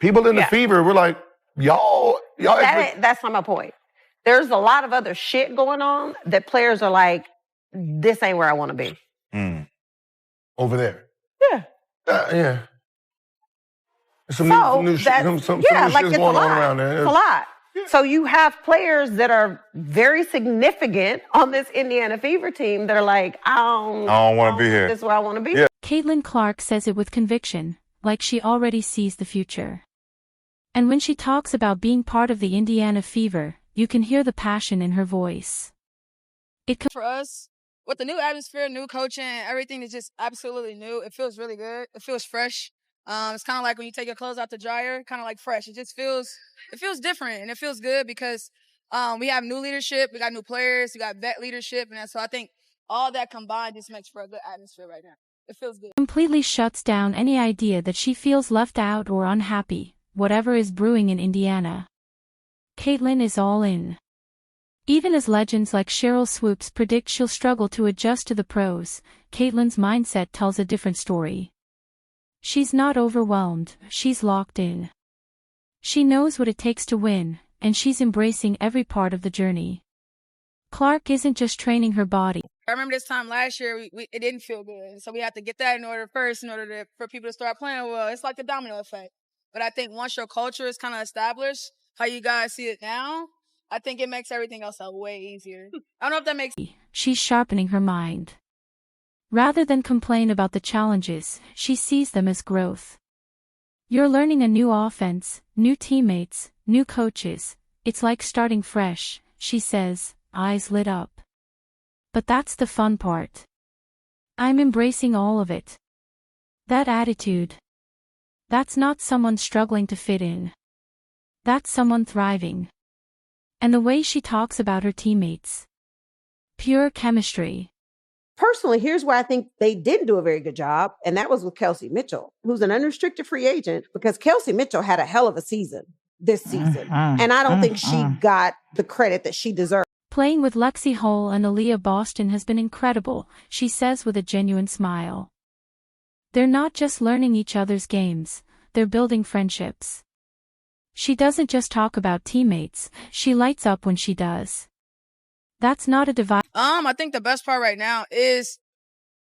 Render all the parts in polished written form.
People in the Fever were like, y'all. That's not my point. There's a lot of other shit going on that players are like, this ain't where I want to be. Over there. Yeah. Yeah. Some new shit going on around there. It's a lot. Yeah. So you have players that are very significant on this Indiana Fever team that are like, I don't want to be here. This is where I want to be. Yeah. Caitlin Clark says it with conviction, like she already sees the future. And when she talks about being part of the Indiana Fever, you can hear the passion in her voice. For us, with the new atmosphere, new coaching, everything is just absolutely new. It feels really good. It feels fresh. It's kind of like when you take your clothes out the dryer, kind of like fresh. It feels different, and it feels good because we have new leadership, we got new players, we got vet leadership, and so I think all that combined just makes for a good atmosphere right now. It feels good. Completely shuts down any idea that she feels left out or unhappy, whatever is brewing in Indiana. Caitlin is all in. Even as legends like Cheryl Swoops predict she'll struggle to adjust to the pros, Caitlin's mindset tells a different story. She's not overwhelmed, she's locked in. She knows what it takes to win, and she's embracing every part of the journey. Clark isn't just training her body. I remember this time last year, it didn't feel good. So we had to get that in order first, for people to start playing well. It's like the domino effect. But I think once your culture is kind of established, how you guys see it now, I think it makes everything else way easier. I don't know if that makes sense. She's sharpening her mind. Rather than complain about the challenges, she sees them as growth. You're learning a new offense, new teammates, new coaches. It's like starting fresh, she says, eyes lit up. But that's the fun part. I'm embracing all of it. That attitude. That's not someone struggling to fit in. That's someone thriving. And the way she talks about her teammates. Pure chemistry. Personally, here's where I think they didn't do a very good job, and that was with Kelsey Mitchell, who's an unrestricted free agent, because Kelsey Mitchell had a hell of a season this season, and I don't think she got the credit that she deserved. Playing with Lexi Hull and Aaliyah Boston has been incredible, she says with a genuine smile. They're not just learning each other's games, they're building friendships. She doesn't just talk about teammates, she lights up when she does. That's not a divide. I think the best part right now is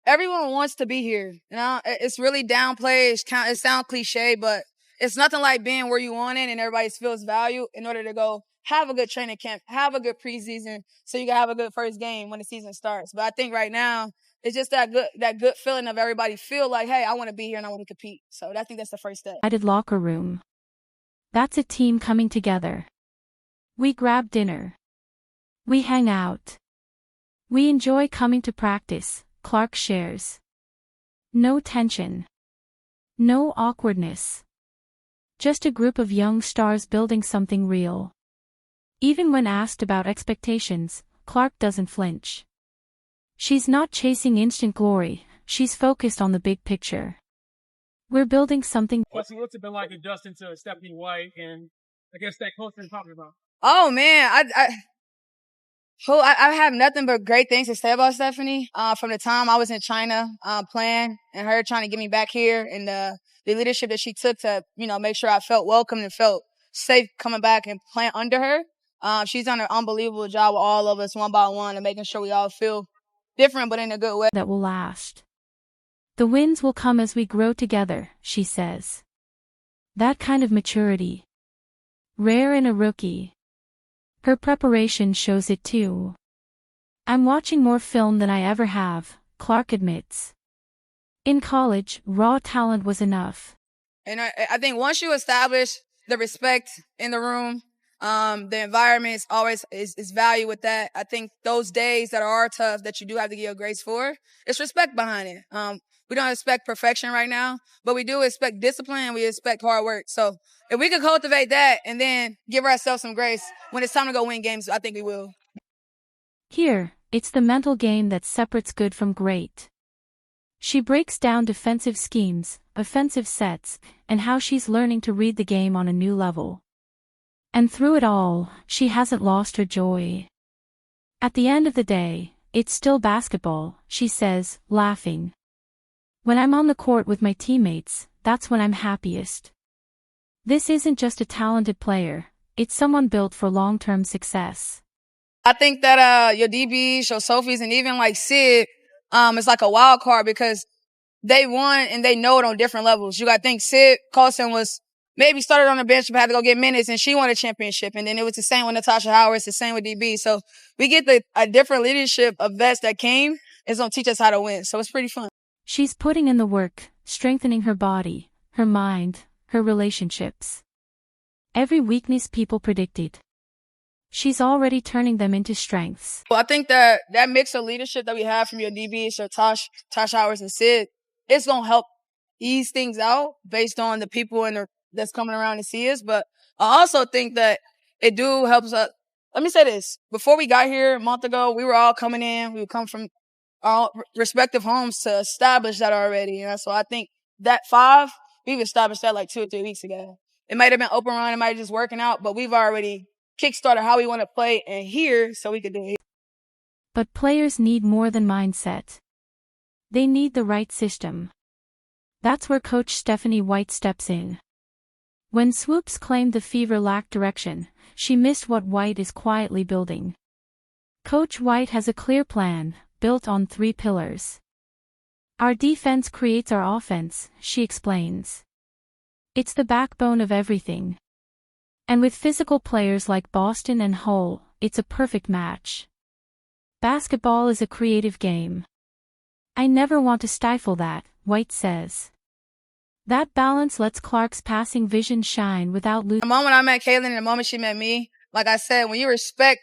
everyone wants to be here. You know, it's really downplayed. It sounds cliche, but it's nothing like being where you want it and everybody feels value in order to go have a good training camp, have a good preseason, so you can have a good first game when the season starts. But I think right now it's just that good feeling of everybody feel like, hey, I want to be here and I want to compete. So I think that's the first step. Locker room. That's a team coming together. We grab dinner. We hang out. We enjoy coming to practice, Clark shares. No tension. No awkwardness. Just a group of young stars building something real. Even when asked about expectations, Clark doesn't flinch. She's not chasing instant glory, she's focused on the big picture. We're building something. What's it been like adjusting to Stephanie White and I guess that culture you're talking about? Oh man, I have nothing but great things to say about Stephanie. From the time I was in China playing and her trying to get me back here and the leadership that she took to, make sure I felt welcome and felt safe coming back and playing under her. She's done an unbelievable job with all of us one by one and making sure we all feel different but in a good way. That will last. The wins will come as we grow together, she says. That kind of maturity. Rare in a rookie. Her preparation shows it too. I'm watching more film than I ever have, Clark admits. In college, raw talent was enough. And I think once you establish the respect in the room, the environment is always is value with that. I think those days that are tough that you do have to give your grace for, it's respect behind it. We don't expect perfection right now, but we do expect discipline and we expect hard work. So if we could cultivate that and then give ourselves some grace when it's time to go win games, I think we will. Here, it's the mental game that separates good from great. She breaks down defensive schemes, offensive sets, and how she's learning to read the game on a new level. And through it all, she hasn't lost her joy. At the end of the day, it's still basketball, she says, laughing. When I'm on the court with my teammates, that's when I'm happiest. This isn't just a talented player, it's someone built for long-term success. I think that your DBs, your Sophies, and even like Sid, is like a wild card because they won and they know it on different levels. You got to think Sid Colson was maybe started on the bench but had to go get minutes, and she won a championship. And then it was the same with Natasha Howard. It's the same with DB. So we get a different leadership of vets that came. It's going to teach us how to win. So it's pretty fun. She's putting in the work, strengthening her body, her mind, her relationships. Every weakness people predicted, she's already turning them into strengths. Well, I think that mix of leadership that we have from your DBs, so Tosh Howard and Sid, it's going to help ease things out based on the people that's coming around to see us. But I also think that it do helps us. Let me say this. Before we got here a month ago, we were all coming in. We would come from our respective homes to establish that already. You know? So I think that 5, we've established that like 2 or 3 weeks ago. It might have been open run. It might have just working out, but we've already kickstarted how we want to play and here so we could do it. But players need more than mindset. They need the right system. That's where Coach Stephanie White steps in. When Swoops claimed the Fever lacked direction, she missed what White is quietly building. Coach White has a clear plan, built on 3 pillars. Our defense creates our offense, she explains. It's the backbone of everything. And with physical players like Boston and Hull, it's a perfect match. Basketball is a creative game. I never want to stifle that, White says. That balance lets Clark's passing vision shine without losing. The moment I met Kaylin and the moment she met me, like I said, when you respect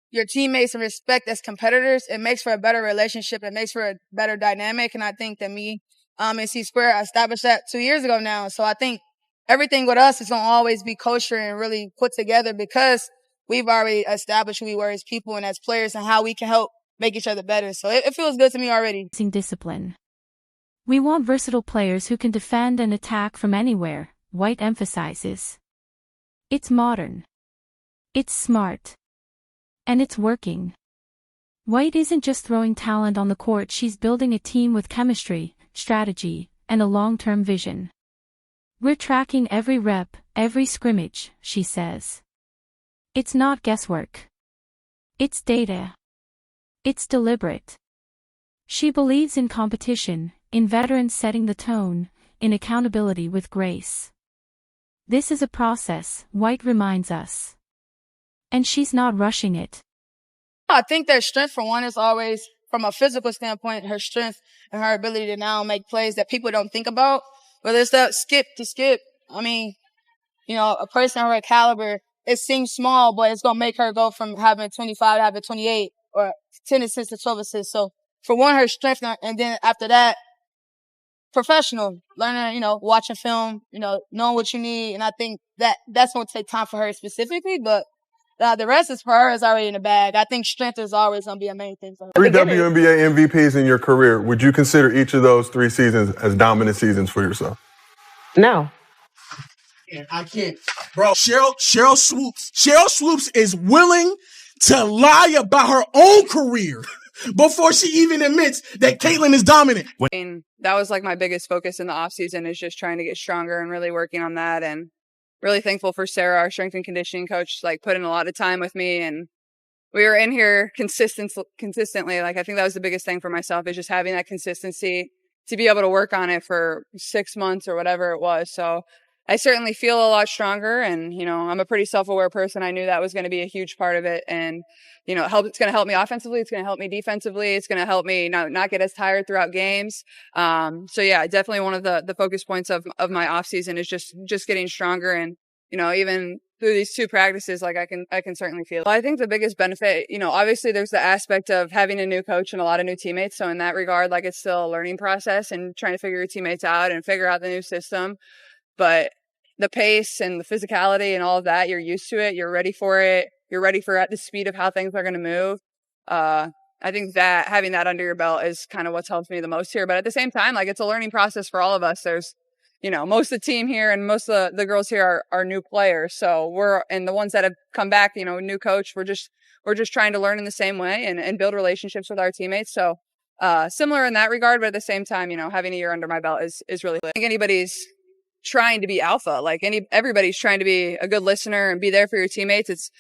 your teammates and respect as competitors, it makes for a better relationship. It makes for a better dynamic. And I think that me and C Square established that 2 years ago now. So I think everything with us is going to always be kosher and really put together because we've already established who we were as people and as players and how we can help make each other better. So it feels good to me already. Discipline. We want versatile players who can defend and attack from anywhere, White emphasizes. It's modern. It's smart. And it's working. White isn't just throwing talent on the court, she's building a team with chemistry, strategy, and a long-term vision. We're tracking every rep, every scrimmage, she says. It's not guesswork. It's data. It's deliberate. She believes in competition, in veterans setting the tone, in accountability with grace. This is a process, White reminds us. And she's not rushing it. I think their strength, for one, is always, from a physical standpoint, her strength and her ability to now make plays that people don't think about. Whether it's that skip to skip. I mean, you know, a person of her caliber, it seems small, but it's going to make her go from having 25 to having 28 or 10 assists to 12 assists. So, for one, her strength, and then after that, professional, learning, you know, watching film, you know, knowing what you need. And I think that's going to take time for her specifically, but the rest is for her is already in the bag. I think strength is always going to be a main thing for her. 3 WNBA MVPs in your career. Would you consider each of those 3 seasons as dominant seasons for yourself? No. I can't. Bro, Cheryl Swoops is willing to lie about her own career before she even admits that Caitlin is dominant. And that was like my biggest focus in the offseason is just trying to get stronger and really working on that. And really thankful for Sarah, our strength and conditioning coach, like put in a lot of time with me. And we were in here consistently. Like I think that was the biggest thing for myself is just having that consistency to be able to work on it for 6 months or whatever it was. So I certainly feel a lot stronger and, you know, I'm a pretty self-aware person. I knew that was going to be a huge part of it. And, you know, it's going to help me offensively. It's going to help me defensively. It's going to help me not get as tired throughout games. So yeah, definitely one of the focus points of my off season is just getting stronger. And, you know, even through these 2 practices, like I can certainly feel it. I think the biggest benefit, you know, obviously there's the aspect of having a new coach and a lot of new teammates. So in that regard, like it's still a learning process and trying to figure your teammates out and figure out the new system. But the pace and the physicality and all of that, you're used to it. You're ready for it. You're ready for at the speed of how things are going to move. I think that having that under your belt is kind of what's helped me the most here. But at the same time, like it's a learning process for all of us. There's, you know, most of the team here and most of the girls here are new players. So and the ones that have come back, you know, new coach, we're just trying to learn in the same way and build relationships with our teammates. So, similar in that regard, but at the same time, you know, having a year under my belt is really, I think anybody's trying to be alpha. Like everybody's trying to be a good listener and be there for your teammates. It's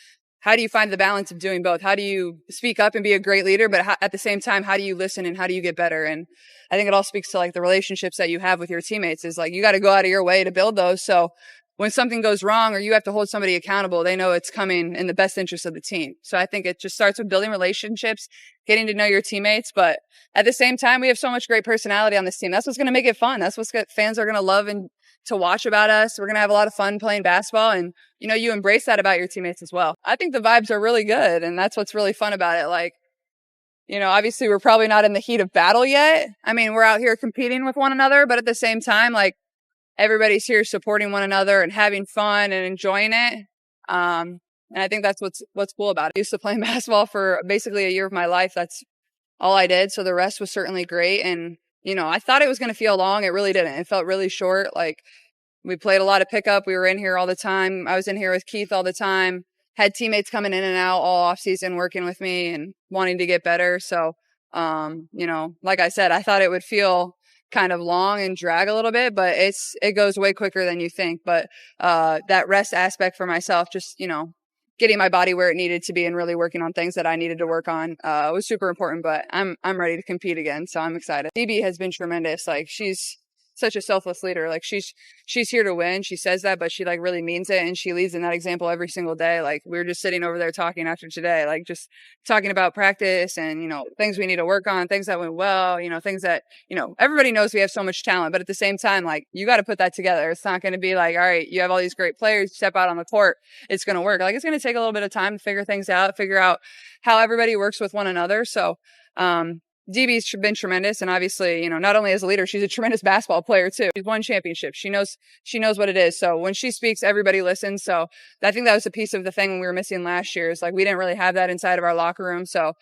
how do you find the balance of doing both? How do you speak up and be a great leader, but at the same time, how do you listen and how do you get better? And I think it all speaks to like the relationships that you have with your teammates is like, you got to go out of your way to build those. So when something goes wrong or you have to hold somebody accountable, they know it's coming in the best interest of the team. So I think it just starts with building relationships, getting to know your teammates. But at the same time, we have so much great personality on this team. That's what's going to make it fun. That's what fans are going to love and to watch about us. We're going to have a lot of fun playing basketball. And, you know, you embrace that about your teammates as well. I think the vibes are really good. And that's what's really fun about it. Like, you know, obviously we're probably not in the heat of battle yet. I mean, we're out here competing with one another, but at the same time, like, everybody's here supporting one another and having fun and enjoying it. And I think that's what's cool about it. I used to playing basketball for basically a year of my life. That's all I did. So the rest was certainly great. And, you know, I thought it was going to feel long. It really didn't. It felt really short. Like we played a lot of pickup. We were in here all the time. I was in here with Keith all the time. Had teammates coming in and out all off season working with me and wanting to get better. So, you know, like I said, I thought it would feel kind of long and drag a little bit, but it goes way quicker than you think. But that rest aspect for myself, just, you know, getting my body where it needed to be and really working on things that I needed to work on was super important. But I'm ready to compete again, so I'm excited. DB has been tremendous. Like she's such a selfless leader. Like she's here to win. She says that, but she like really means it, and she leads in that example every single day. Like we were just sitting over there talking after today, like just talking about practice and, you know, things we need to work on, things that went well, you know, things that, you know, everybody knows we have so much talent, but at the same time, like you got to put that together. It's not going to be like, all right, you have all these great players, step out on the court, it's going to work. Like it's going to take a little bit of time to figure things out, figure out how everybody works with one another. So, DB's been tremendous. And obviously, you know, not only as a leader, she's a tremendous basketball player too. She's won championships. She knows what it is. So when she speaks, everybody listens. So I think that was a piece of the thing we were missing last year is like, we didn't really have that inside of our locker room. So,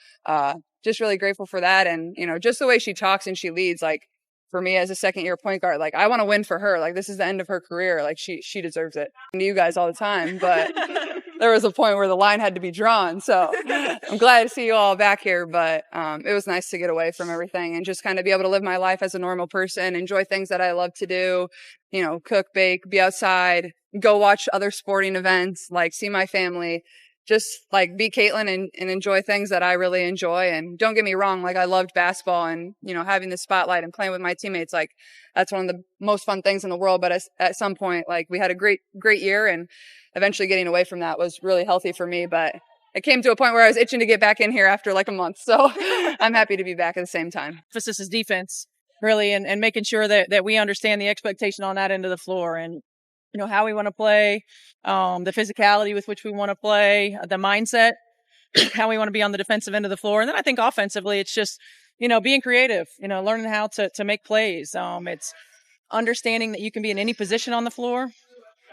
just really grateful for that. And, you know, just the way she talks and she leads, like for me as a second year point guard, like I want to win for her. Like this is the end of her career. Like she deserves it. To you guys all the time, but there was a point where the line had to be drawn. So I'm glad to see you all back here, but it was nice to get away from everything and just kind of be able to live my life as a normal person, enjoy things that I love to do, you know, cook, bake, be outside, go watch other sporting events, like see my family, just like be Caitlin and enjoy things that I really enjoy. And don't get me wrong, like I loved basketball and, you know, having the spotlight and playing with my teammates, like that's one of the most fun things in the world. But at some point, like we had a great year and eventually getting away from that was really healthy for me. But it came to a point where I was itching to get back in here after like a month. So I'm happy to be back at the same time. Emphasis is defense, really, and making sure that we understand the expectation on that end of the floor and, you know, how we want to play, the physicality with which we want to play, the mindset, how we want to be on the defensive end of the floor. And then I think offensively, it's just, you know, being creative, you know, learning how to make plays. It's understanding that you can be in any position on the floor.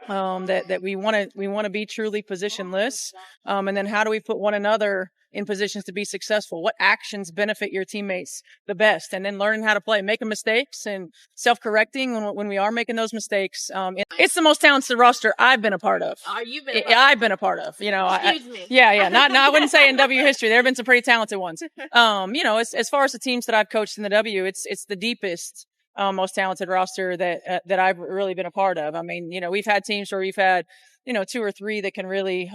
That we want to be truly positionless. And then how do we put one another in positions to be successful? What actions benefit your teammates the best? And then learning how to play, making mistakes and self-correcting when we are making those mistakes. It's the most talented roster I've been a part of. You've been I've been a part of, you know. Excuse me. Yeah. I wouldn't say in W history. There have been some pretty talented ones. You know, as far as the teams that I've coached in the W, it's the deepest, most talented roster that I've really been a part of. I mean, you know, we've had teams where we've had, you know, 2 or 3 that can really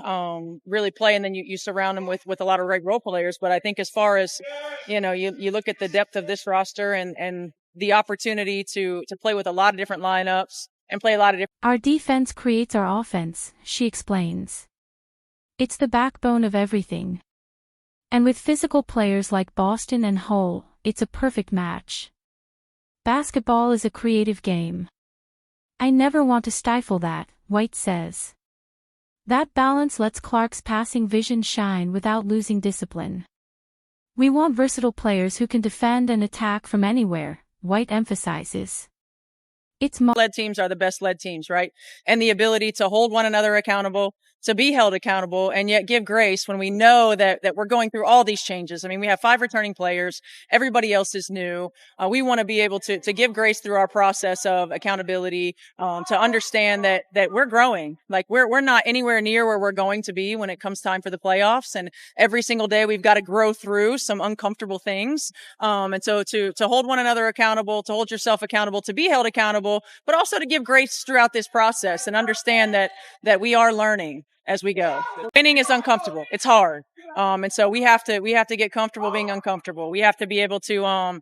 play, and then you surround them with a lot of great role players. But I think as far as, you know, you look at the depth of this roster and the opportunity to play with a lot of different lineups and play a lot of different. Our defense creates our offense, she explains. It's the backbone of everything. And with physical players like Boston and Hull, it's a perfect match. Basketball is a creative game. I never want to stifle that, White says. That balance lets Clark's passing vision shine without losing discipline. We want versatile players who can defend and attack from anywhere, White emphasizes. Led teams are the best led teams, right? And the ability to hold one another accountable, to be held accountable and yet give grace when we know that we're going through all these changes. I mean, we have 5 returning players. Everybody else is new. We want to be able to give grace through our process of accountability, to understand that we're growing. Like we're not anywhere near where we're going to be when it comes time for the playoffs. And every single day we've got to grow through some uncomfortable things. And so to hold one another accountable, to hold yourself accountable, to be held accountable, but also to give grace throughout this process and understand that we are learning as we go. Winning is uncomfortable. It's hard. And so we have to get comfortable being uncomfortable. We have to be able to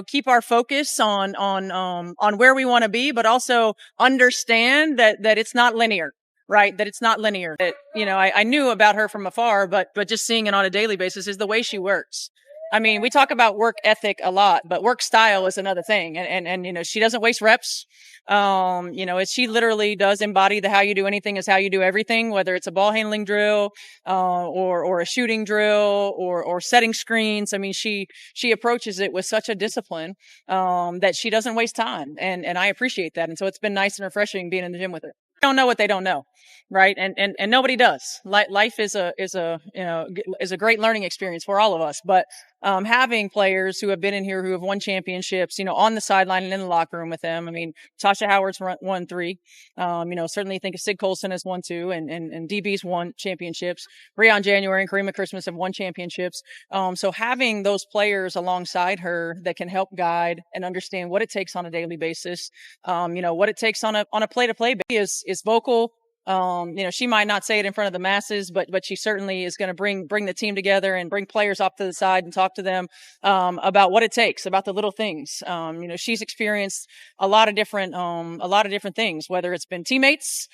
keep our focus on where we want to be, but also understand that it's not linear, right? That it's not linear. That, I knew about her from afar, but just seeing it on a daily basis is the way she works. I mean, we talk about work ethic a lot, but work style is another thing. And she doesn't waste reps. She literally does embody the how you do anything is how you do everything, whether it's a ball handling drill, or a shooting drill or setting screens. I mean, she approaches it with such a discipline, that she doesn't waste time. And I appreciate that. And so it's been nice and refreshing being in the gym with her. They don't know what they don't know. Right. And nobody does. Life is a great learning experience for all of us. But, having players who have been in here who have won championships, on the sideline and in the locker room with them. I mean, Tasha Howard's won 3. Certainly think of Sid Colson has won 2 and DB's won championships. Breon January and Karima Christmas have won championships. So having those players alongside her that can help guide and understand what it takes on a daily basis, what it takes on a play-to-play basis is vocal. She might not say it in front of the masses, but she certainly is going to bring the team together and bring players off to the side and talk to them, about what it takes, about the little things. She's experienced a lot of different things, whether it's been teammates,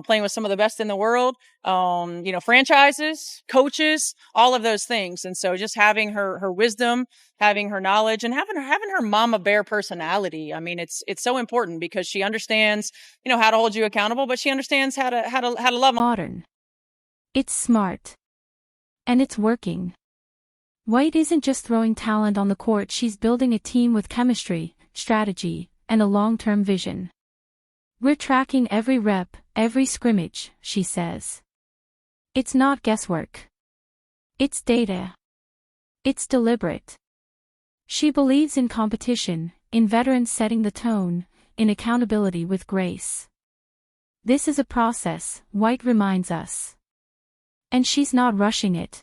playing with some of the best in the world, franchises, coaches, all of those things. And so just having her wisdom, having her knowledge, and having her mama bear personality. I mean, it's so important because she understands, how to hold you accountable, but she understands how to love. Modern. It's smart. And it's working. White isn't just throwing talent on the court, she's building a team with chemistry, strategy, and a long-term vision. We're tracking every rep, every scrimmage, she says. It's not guesswork. It's data. It's deliberate. She believes in competition, in veterans setting the tone, in accountability with grace. This is a process, White reminds us. And she's not rushing it.